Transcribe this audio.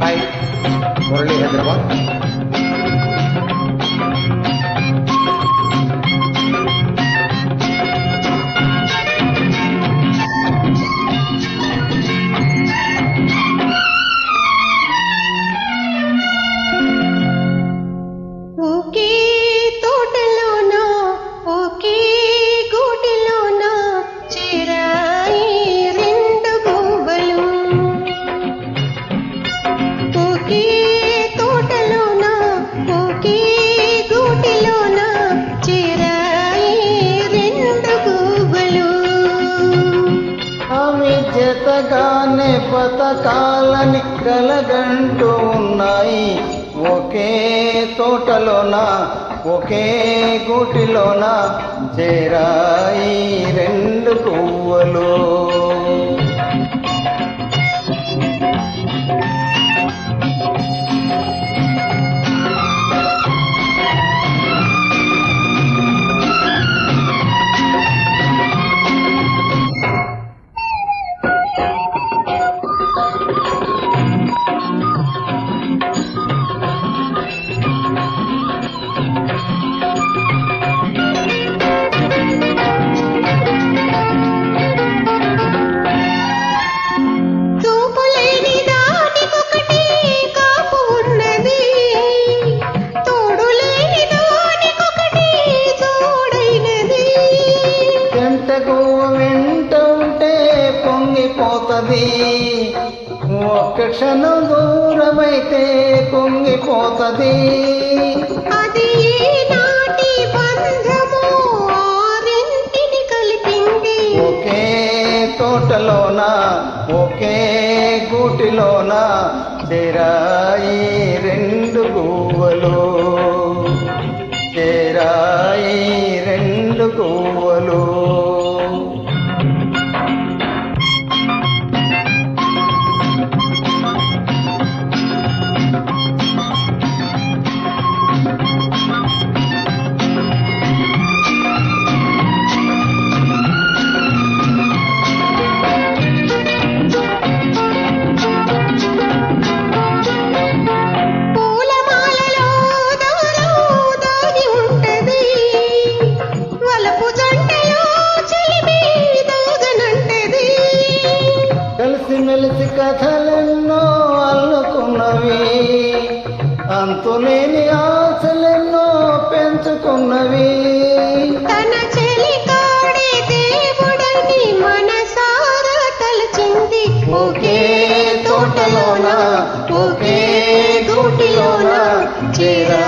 Hi, Murali Hyderabad. ఒకే తోటలోన ఒకే గూటిలోన చేరాయి రెండు గువ్వలు. ఒకే తోటలోన ఒకే గూటిలోన చేరాయి రెండు గువ్వలు. అవి జతగానే బతకాలని కలగంటూ ఉన్నాయి. ఒకే తోటలోన ఒకే గూటిలోన చేరాయి రెండు పువ్వులు. చూపులేని దానికొకటి కాపు ఉన్నది, తోడులేని దానికొకటి తోడైనది. జంటకు వెంట ఉంటే పొంగిపోతది, ఒక్క క్షణం దూరమైతే కుంగిపోతది. అది నాటి బంధము ఆరింటిని కలిపింది. ఒకే తోటలోన ఒకే గూటిలోన చేరాయి రెండు గువ్వలు. చేరాయి రెండు గువ్వలు. పూలమాలలో దారం దాగి ఉంటది, వలపు జంటలో చెలిమి దాగనంటది. కలిసిమెలిసి కథలెన్నో అల్లుకున్నవి, అంతులేని ఆశలెన్నో పెంచుకున్నవి. తన చెలి కాడే దేవుడని మనసారా తలచింది. ఒకే తోటలోన ఒకే గూటిలోన చేరా